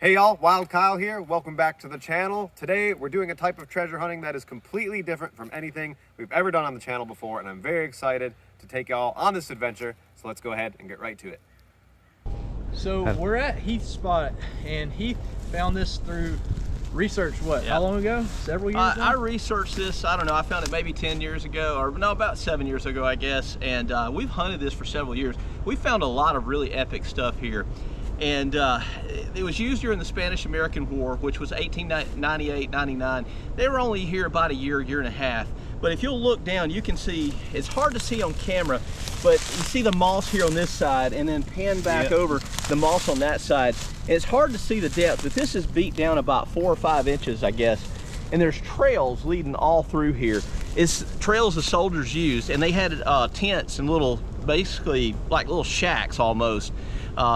Hey y'all, Wild Kyle here. Welcome back to the channel. Today we're doing a type of treasure hunting that is completely different from anything we've ever done on the channel before, and I'm very excited to take y'all on this adventure. So let's go ahead and get right to it. So we're at Heath's spot, and Heath found this through research. How long ago? Several years ago? I researched this, I don't know, I found it maybe 10 years ago, or no, about 7 years ago, I guess. And we've hunted this for several years. We found a lot of really epic stuff here. And it was used during the Spanish-American War, which was 1898-99. They were only here about a year and a half. But if you'll look down, you can see, it's hard to see on camera, but you see the moss here on this side, and then pan back over the moss on that side. And it's hard to see the depth, but this is beat down about 4 or 5 inches, I guess. And there's trails leading all through here. It's trails the soldiers used, and they had tents and little, basically like little shacks almost.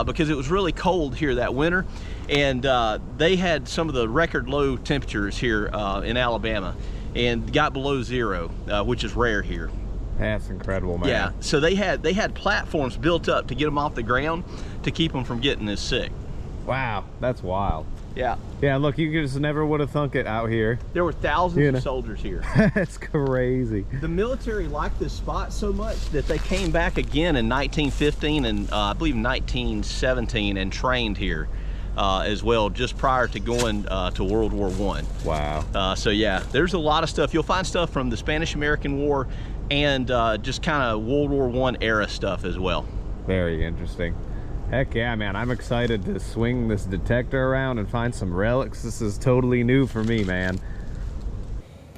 Because it was really cold here that winter, and they had some of the record low temperatures here in Alabama, and got below 0, which is rare here. That's incredible, man. Yeah, so they had platforms built up to get them off the ground to keep them from getting as sick. Wow, that's wild. Yeah. Yeah, look, you just never would have thunk it out here. There were thousands of soldiers here. That's crazy. The military liked this spot so much that they came back again in 1915 and I believe 1917 and trained here as well, just prior to going to World War I. Wow. So yeah, there's a lot of stuff. You'll find stuff from the Spanish-American War and just kind of World War I era stuff as well. Very interesting. Heck yeah, man. I'm excited to swing this detector around and find some relics. This is totally new for me, man.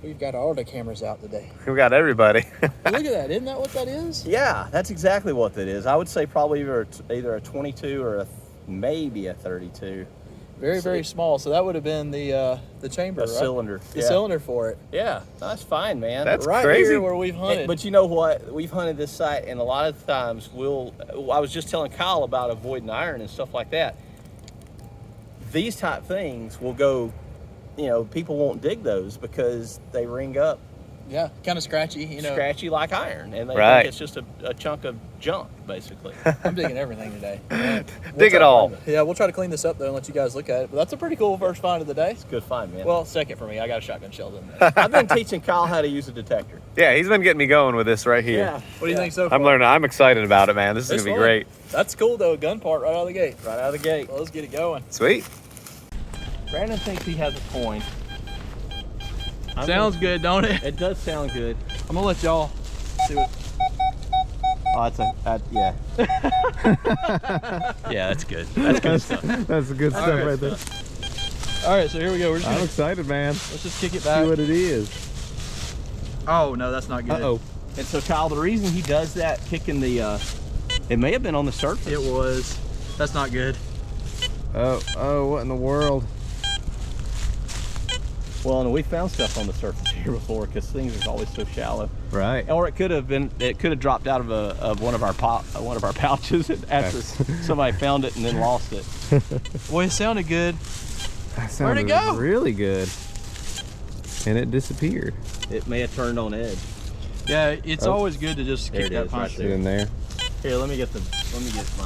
We've got all the cameras out today. We got everybody. Look at that. Isn't that what that is? Yeah, that's exactly what that is. I would say probably either a 22 or maybe a 32. Very small. So that would have been the chamber, right? Cylinder. The cylinder for it. Yeah, that's fine, man. That's right crazy. Here where we've hunted. But you know what? We've hunted this site, and a lot of times I was just telling Kyle about avoiding iron and stuff like that. These type things will go, you know, people won't dig those because they ring up. Yeah, kind of scratchy, you know. Scratchy like iron, and they think it's just a chunk of junk, basically. I'm digging everything today. Dig it all. Yeah, we'll try to clean this up though and let you guys look at it. But that's a pretty cool first find of the day. It's a good find, man. Well, second for me. I got a shotgun shell in there. I've been teaching Kyle how to use a detector. Yeah, he's been getting me going with this right here. Yeah. What do you think so far? I'm learning. I'm excited about it, man. This is It's going to be fun. great. That's cool though, a gun part right out of the gate. Right out of the gate. Well, let's get it going. Sweet. Brandon thinks he has a coin. Sounds good, don't it? It does sound good. I'm gonna let y'all see what. Oh, yeah. Yeah, that's good. That's good stuff. That's the good stuff right there. All right, so here we go. We're just I'm gonna, excited, man. let's just kick it See back. what it is. Oh no, that's not good. Uh-oh. And so, Kyle, the reason he does that, kicking the, it may have been on the surface. It was. That's not good. Oh, what in the world? Well, and we found stuff on the surface here before because things are always so shallow. Right. Or it could have dropped out of one of our pouches after somebody found it and then lost it. Boy, it sounded good. That Where'd it sounded go? really good. And it disappeared. It may have turned on edge. Yeah, it's always good to just There kick it that is, punch. right Get in there. Here, let me get my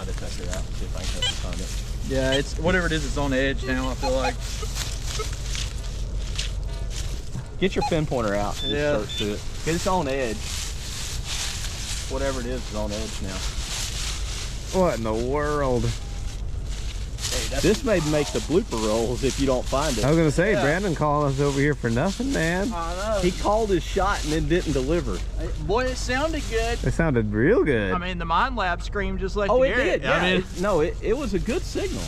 detector out. See if I can find it. Yeah, it's whatever it is. It's on edge now. I feel like. Get your pin pointer out. Just Yeah. search to it. It's on edge. Whatever it is on edge now. What in the world? Hey, This may make the blooper rolls if you don't find it. I was going to say, Yeah. Brandon calling us over here for nothing, man. I know. He called his shot and then didn't deliver. Boy, it sounded good. It sounded real good. I mean, the Mind Lab screamed just like Oh, the it air. did. Yeah. I mean, it was a good signal.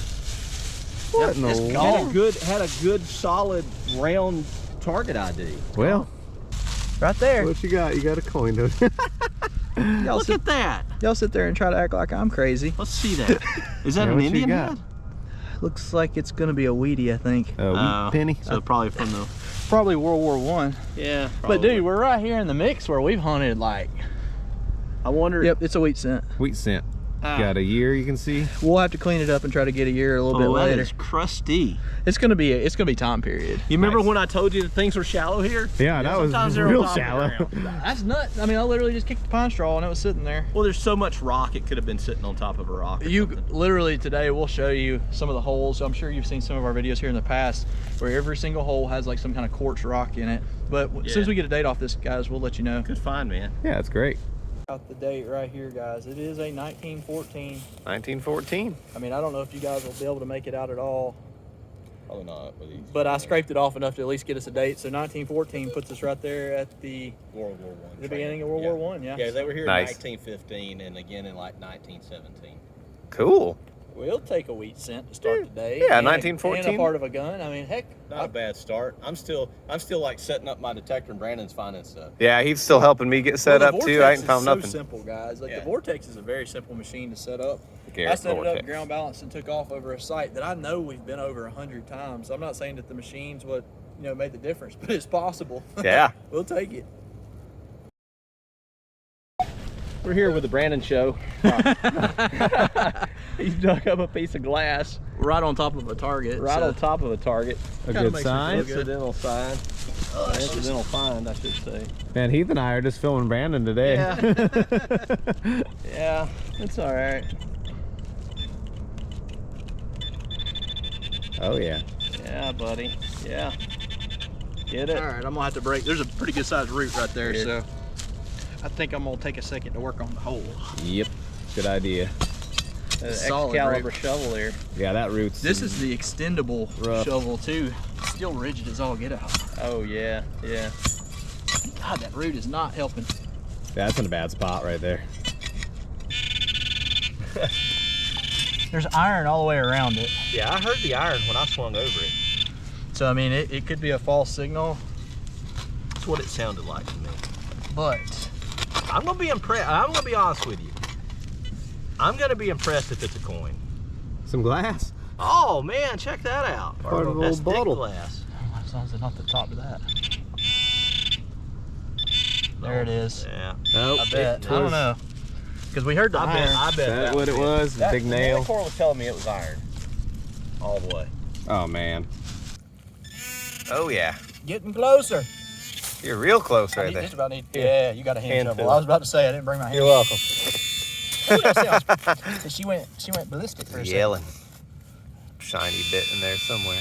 what in the it's world? gone. Had a good solid round target ID. Well, right there. what you got? You got a coin, don't you? Y'all Look at that. Y'all sit there and try to act like I'm crazy. Let's see that. Is that Yeah, an what you Indian got? head? Looks like it's gonna be a weedy, I think. A wheat penny. So probably from the. Probably World War I. Yeah. But dude, we're right here in the mix where we've hunted like. I wonder. Yep, it's a wheat scent. Wheat cent. Got a year, you can see. We'll have to clean it up and try to get a year a little bit later. It's crusty. It's gonna be time period. You remember when I told you that things were shallow here? Yeah, that was real shallow. That's nuts. I mean, I literally just kicked the pine straw and it was sitting there. Well, there's so much rock, it could have been sitting on top of a rock. Literally today, we'll show you some of the holes. I'm sure you've seen some of our videos here in the past where every single hole has like some kind of quartz rock in it. But as soon as we get a date off this, guys, we'll let you know. Good find, man. Yeah, it's great. Out the date right here, guys. It is a 1914. 1914. I mean, I don't know if you guys will be able to make it out at all. Probably not. But I scraped it off enough to at least get us a date. So 1914 puts us right there at the World War I. The beginning of World War I, yeah. Yeah, they were here Nice. in 1915 and again in like 1917. Cool. We'll take a wheat cent to start the day. Yeah, and 1914. And a part of a gun. I mean, heck. Not a bad start. I'm still like setting up my detector and Brandon's finding stuff. Yeah, he's still helping me get set the up too. I ain't found so nothing. Simple, guys. Like Yeah. the Vortex is a very simple machine to set up. Garrett I set it up, Vortex. ground balance, and took off over a site that I know we've been over 100 times. I'm not saying that the machine's what made the difference, but it's possible. Yeah. We'll take it. We're here with the Brandon show. He's dug up a piece of glass Right on top of a target. right on top of a target. A Kinda good makes me sign. feel good. Incidental sign. Incidental find, I should say. Man, Heath and I are just filming Brandon today. Yeah. Yeah, it's all right. Oh yeah. Yeah, buddy. Yeah. Get it. All right, I'm gonna have to break. There's a pretty good sized root right there, Here. so I think I'm gonna take a second to work on the hole. Yep. Good idea. Solid Excalibur root. shovel here. Yeah, that root's. This is the extendable Rough. shovel too. Still rigid as all get out. Oh yeah, yeah. God, that root is not helping. That's in a bad spot right there. There's iron all the way around it. Yeah, I heard the iron when I swung over it. So I mean, it could be a false signal, That's what it sounded like to me. but I'm gonna be impressed. I'm gonna be honest with you. I'm gonna be impressed if it's a coin. Some glass. Oh man, check that out. Part of an That's old thick bottle. glass. as long as it's not the top of that. There it is. Yeah. Nope. I bet. I don't know. Because we heard the iron. I bet That's what it was. That Big nail. Core was telling me it was iron. All the way. Oh man. Oh yeah. Getting closer. You're real close I right need, there. just about need. Yeah, you got a hand Hand shovel. fill. I was about to say I didn't bring my hand. You're welcome. She went ballistic for a second. Yelling. Shiny bit in there somewhere.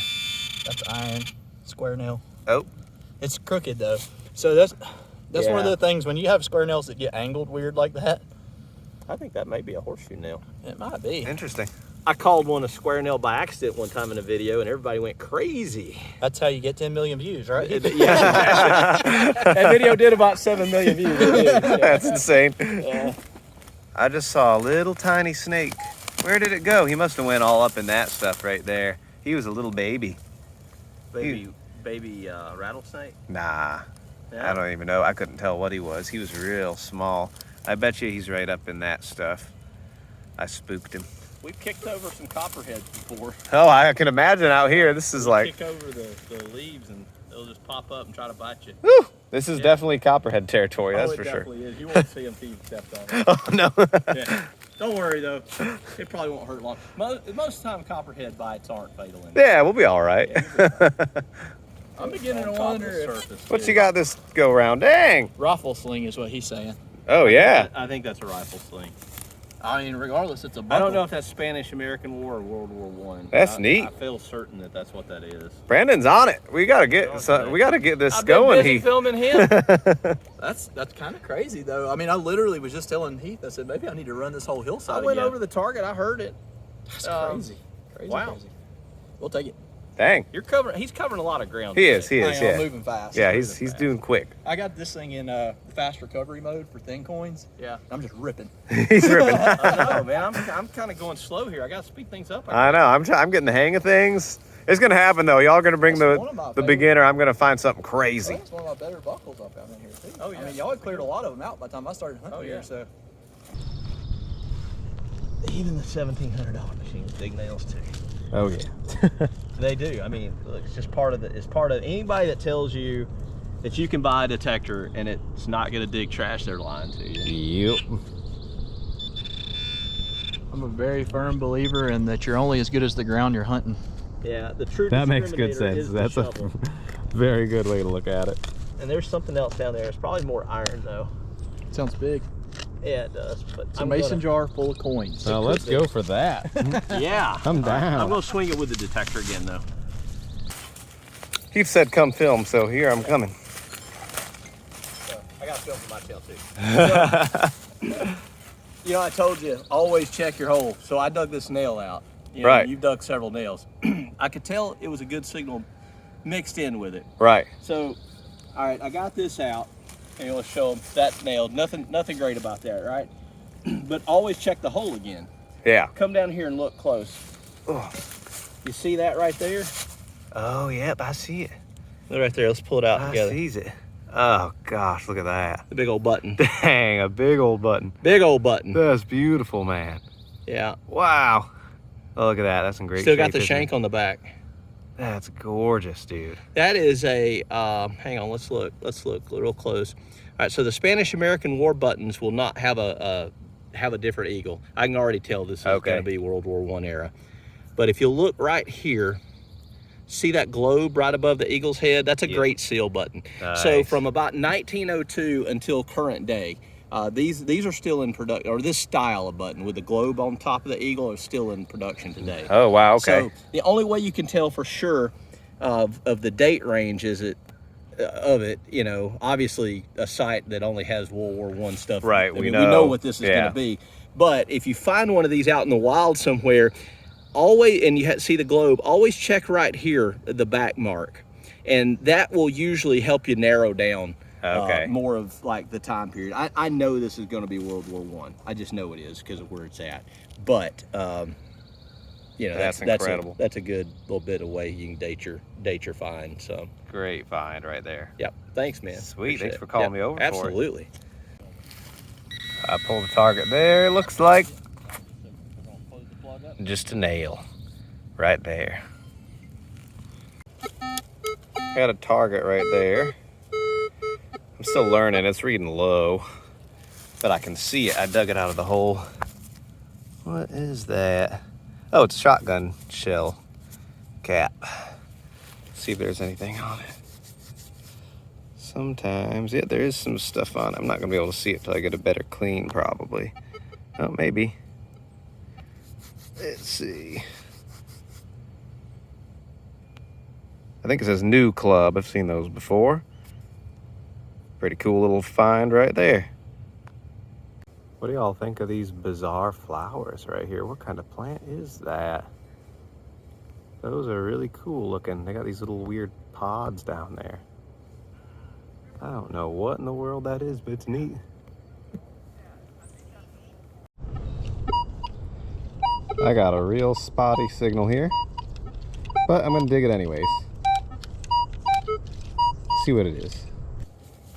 That's iron. Square nail. Oh. It's crooked though. So that's one of Yeah. the things when you have square nails that get angled weird like that. I think that may be a horseshoe nail. It might be. Interesting. I called one a square nail by accident one time in a video, and everybody went crazy. That's how you get 10 million views, right? Yeah, that video did about 7 million views. That's insane. Yeah. I just saw a little tiny snake. Where did it go? He must have went all up in that stuff right there. He was a little baby. Baby rattlesnake. Nah. Yeah. I don't even know. I couldn't tell what he was. He was real small. I bet you he's right up in that stuff. I spooked him. We've kicked over some copperheads before. Oh, I can imagine out here. This is like, Kick over the leaves and they'll just pop up and try to bite you. whew, this is definitely copperhead territory, that's it for sure. definitely is. You won't see them till you stepped on it. Oh, no. Yeah. Don't worry though. It probably won't hurt long. Most of the time, copperhead bites aren't fatal. Yeah, we'll be all right. I'm beginning to wonder if What you got this go round? Dang. rifle sling is what he's saying. Oh, yeah. I think that's a rifle sling. I mean, regardless, it's a buckle. I don't know if that's Spanish-American War or World War One. That's neat. I feel certain that that's what that is. Brandon's on it. We gotta get this I've been going, busy Heath. filming him. That's kind of crazy, though. I mean, I literally was just telling Heath, I said, maybe I need to run this whole hillside I went again. over the target. I heard it. That's crazy. Crazy, wow. crazy. We'll take it. Dang. He's covering a lot of ground. He is, today. he I is, am yeah. moving fast. Yeah, Moving he's fast. doing quick. I got this thing in fast recovery mode for thin coins. Yeah. I'm just ripping. He's ripping. I know, man. I'm kind of going slow here. I got to speed things up. I know. I'm getting the hang of things. It's gonna happen though. Y'all gonna bring That's one of my the favorite- beginner. I'm gonna find something crazy. That's one of my better buckles I found in here, too. Oh, yeah. I mean, y'all had cleared a lot of them out by the time I started hunting Oh, yeah. here, so. Even the $1,700 machines, big nails too. Oh yeah. They do. I mean, look, it's just part of the. It's part of anybody that tells you that you can buy a detector and it's not going to dig trash. They're lying to you. Yep. I'm a very firm believer in that you're only as good as the ground you're hunting. Yeah, the true That makes good discriminator sense. is the That's a shovel. very good way to look at it. And there's something else down there. It's probably more iron though. Sounds big. Yeah, it does. But It's a mason jar full of coins. So let's go for that. Yeah. I'm down. I'm gonna swing it with the detector again though. Heath said come film, so here I'm coming. I got film for my tail too. You know, I told you, always check your hole. So I dug this nail out. You know, Right. You've dug several nails. I could tell it was a good signal mixed in with it. Right. So, all right, I got this out. And let's show them that nailed. Nothing great about that, right? But always check the hole again. Yeah. Come down here and look close. Oh. You see that right there? Oh, yep, I see it. Look right there. Let's pull it out I together. sees it. Oh, gosh, look at that. The big old button. Dang, a big old button. Big old button. That's beautiful, man. Yeah. Wow. Oh, look at that. That's in great Still shape. got the isn't shank it? on the back. That's gorgeous, dude. That is a, hang on, let's look real close. All right, so the Spanish-American war buttons will not have a different eagle. I can already tell this is going to be World War I era. But if you look right here, see that globe right above the eagle's head? That's a great seal button. Nice. So from about 1902 until current day, these are still in production, or this style of button with the globe on top of the eagle is still in production today. Oh, wow, okay. So the only way you can tell for sure of the date range is you know, obviously a site that only has World War I stuff. Right, I we mean, know. we know what this is going to be. But if you find one of these out in the wild somewhere, always, and you see the globe, always check right here, the back mark. And that will usually help you narrow down more of like the time period. I know this is going to be World War I. I just know it is because of where it's at. But you know, that's incredible. That's a good little bit of way you can date your find. So Great find right there. yep. Thanks, man. Sweet. Appreciate Thanks it. for calling Yep, me over for it. Absolutely. I pulled the target there. Looks like just a nail right there. Got a target right there. I'm still learning. It's reading low, but I can see it. I dug it out of the hole. What is that? Oh, it's a shotgun shell cap. Let's see if there's anything on it. Sometimes, yeah, there is some stuff on it. I'm not gonna be able to see it till I get a better clean, probably. Oh, maybe. Let's see. I think it says new club. I've seen those before. Pretty cool little find right there. What do y'all think of these bizarre flowers right here? What kind of plant is that? Those are really cool looking. They got these little weird pods down there. I don't know what in the world that is, but it's neat. I got a real spotty signal here, but I'm gonna dig it anyways. See what it is.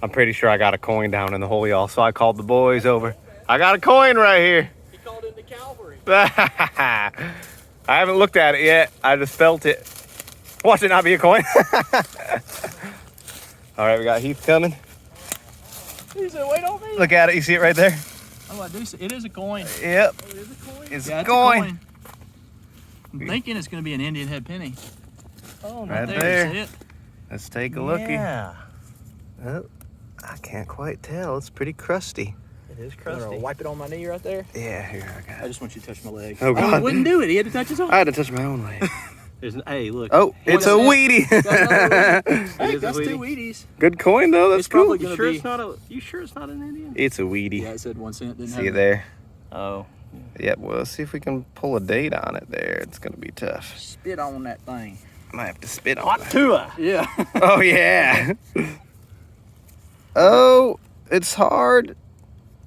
I'm pretty sure I got a coin down in the hole, y'all, so I called the boys over. I got a coin right here. He called in the cavalry. I haven't looked at it yet. I just felt it. Watch it not be a coin. All right, we got Heath coming. He said, "Wait on me." Look at it. You see it right there? Oh, I do see. It is a coin. Yep. Oh, it is a coin. It's Yeah, a it's coin. I'm thinking it's going to be an Indian head penny. Oh, Right no. there. You see it? Let's take a looky. Yeah. Oh, I can't quite tell. It's pretty crusty. It is I'm crusty. gonna wipe it on my knee right there. Yeah, here I got I it. just want you to touch my leg. Oh, he God. wouldn't do it. He had to touch his own. I had to touch my own leg. Hey, look. Oh, it's a Wheatie. Hey, is a that's two Wheatie. Wheaties. Good coin though. That's It's probably cool. gonna You sure it's not an Indian? It's a Wheatie. Yeah, it said 1 cent. Didn't See have it there? Oh. Yep. Well, let's see if we can pull a date on it there. It's gonna be tough. Spit on that thing. Might have to spit on Hot it. Tua. Yeah. Oh yeah. Oh, it's hard.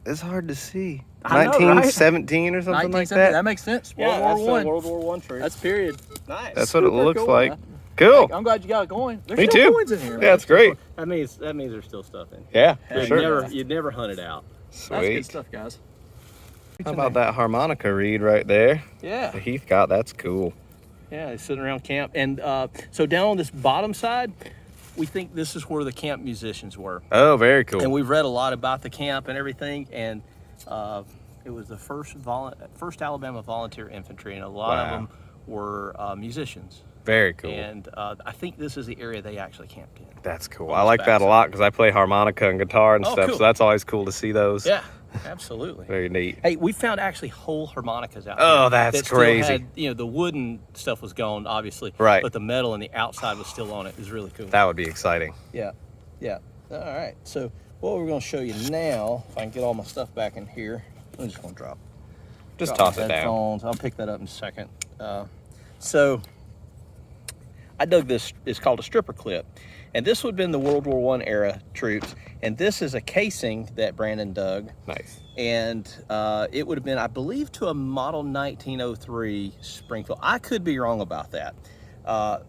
It's hard to see. I know, right? 1917 or something like 1970. That that. makes sense. Yeah, World that's War One. World War I tree. That's period. nice. That's what it Super looks cool, like. man. Cool. I'm glad you got a coin. There's Me still too. coins in here. Yeah, it's great. that means there's still stuff in. Yeah, for You'd sure. you'd never hunt it out. That's good Sweet. stuff, guys. How about that harmonica reed right there? Yeah. The Heath got. That's cool. Yeah, he's sitting around camp. And so down on this bottom side, we think this is where the camp musicians were. Oh, very cool. And we've read a lot about the camp and everything. And It was the first Alabama volunteer infantry, and a lot of them were musicians. Very cool. And I think this is the area they actually camped in. That's cool. I like that a lot because I play harmonica and guitar and stuff, cool. so that's always cool to see those. Yeah, absolutely. Very neat. Hey, we found actually whole harmonicas out Oh, there. that's that still crazy. Had, you know, the wooden stuff was gone, obviously. Right. But the metal and the outside was still on it. It was really cool. That would be exciting. Yeah, yeah. All right. So what we're going to show you now, if I can get all my stuff back in here, I'm just going to drop Toss my it down. headphones. I'll pick that up in a second. So I dug this. It's called a stripper clip. And this would have been the World War I era troops. And this is a casing that Brandon dug. Nice. And it would have been, I believe, to a model 1903 Springfield. I could be wrong about that.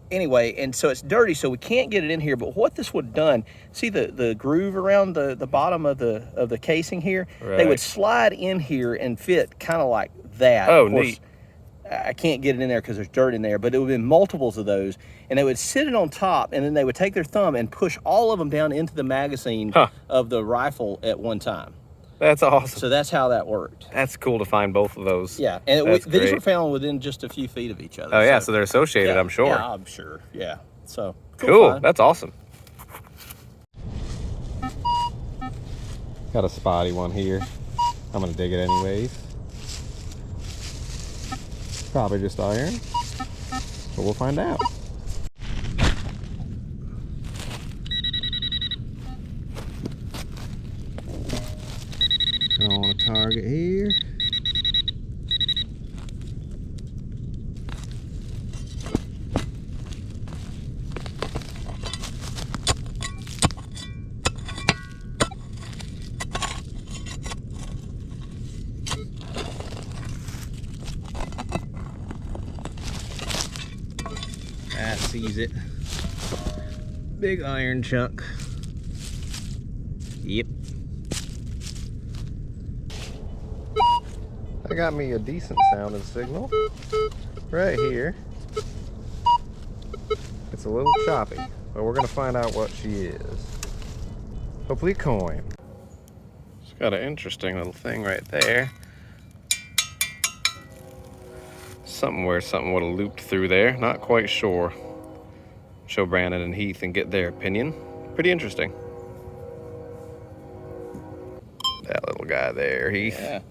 Anyway, and so it's dirty, so we can't get it in here. But what this would have done, see the groove around the bottom of the casing here? Right. They would slide in here and fit kind of like that. Oh, Of course, neat. I can't get it in there because there's dirt in there, but it would have been multiples of those. And they would sit it on top, and then they would take their thumb and push all of them down into the magazine of the rifle at one time. That's awesome. So that's how that worked. That's cool to find both of those. Yeah, and That's these great. were found within just a few feet of each other. Oh, yeah, so they're associated, yeah, I'm sure. Yeah, I'm sure. Yeah. So Cool. find. That's awesome. Got a spotty one here. I'm gonna dig it anyways. Probably just iron, but we'll find out. On a target here. That sees it. Big iron chunk. Yep. I got me a decent sounding signal right here. It's a little choppy, but we're gonna find out what she is. Hopefully a coin. It's got an interesting little thing right there. Something where something would have looped through there. Not quite sure. Show Brandon and Heath and get their opinion. Pretty interesting. That little guy there, Heath. Yeah.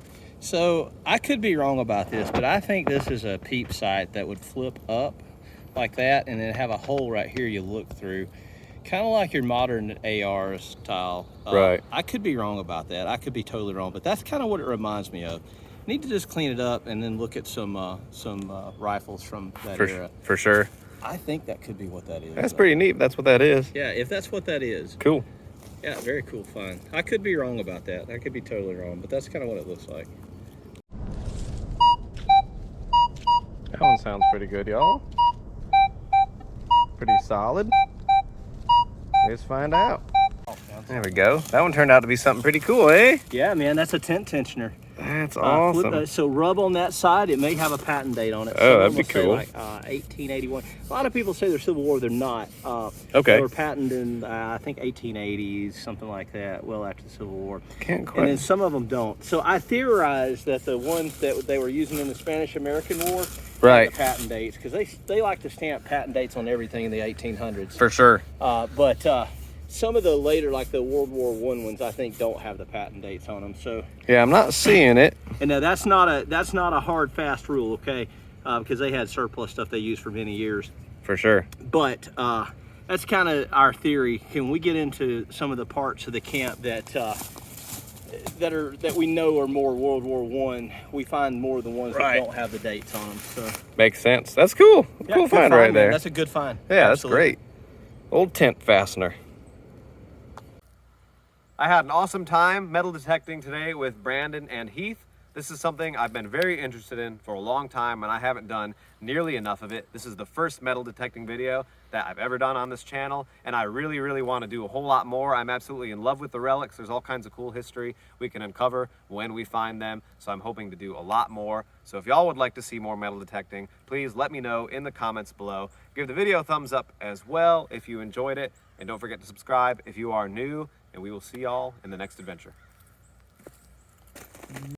So I could be wrong about this, but I think this is a peep sight that would flip up like that and then have a hole right here you look through. Kind of like your modern AR style. Right. I could be wrong about that. I could be totally wrong, but that's kind of what it reminds me of. Need to just clean it up and then look at some rifles from that era. For sure. I think that could be what that is. That's pretty neat. That's what that is. Yeah, if that's what that is. Cool. Yeah, very cool find. I could be wrong about that. I could be totally wrong, but that's kind of what it looks like. That one sounds pretty good, y'all. Pretty solid. Let's find out. There we go. That one turned out to be something pretty cool, eh? Yeah, man, that's a tent tensioner. That's awesome. So rub on that side. It may have a patent date on it. Oh, Some that'd of be them will say, cool. like 1881. A lot of people say they're Civil War. They're not. Okay. They were patented in I think 1880s, something like that. Well after the Civil War. Can't quite. And then some of them don't. So I theorize that the ones that they were using in the Spanish-American War, Right. the patent dates, because they like to stamp patent dates on everything in the 1800s. For sure. But some of the later, like the World War I ones, I think don't have the patent dates on them. So. Yeah, I'm not seeing it. And now that's not a hard fast rule, okay? Because they had surplus stuff they used for many years. For sure. But that's kind of our theory. Can we get into some of the parts of the camp that we know are more World War I? We find more of the ones Right. that don't have the dates on them. So Makes sense. That's cool. yeah, Cool good find right man. there. That's a good find. Yeah, Absolutely. that's great. Old tent fastener. I had an awesome time metal detecting today with Brandon and Heath. This is something I've been very interested in for a long time, and I haven't done nearly enough of it. This is the first metal detecting video that I've ever done on this channel, and I really, really want to do a whole lot more. I'm absolutely in love with the relics. There's all kinds of cool history we can uncover when we find them, so I'm hoping to do a lot more. So if y'all would like to see more metal detecting, please let me know in the comments below. Give the video a thumbs up as well if you enjoyed it, and don't forget to subscribe if you are new, and we will see y'all in the next adventure.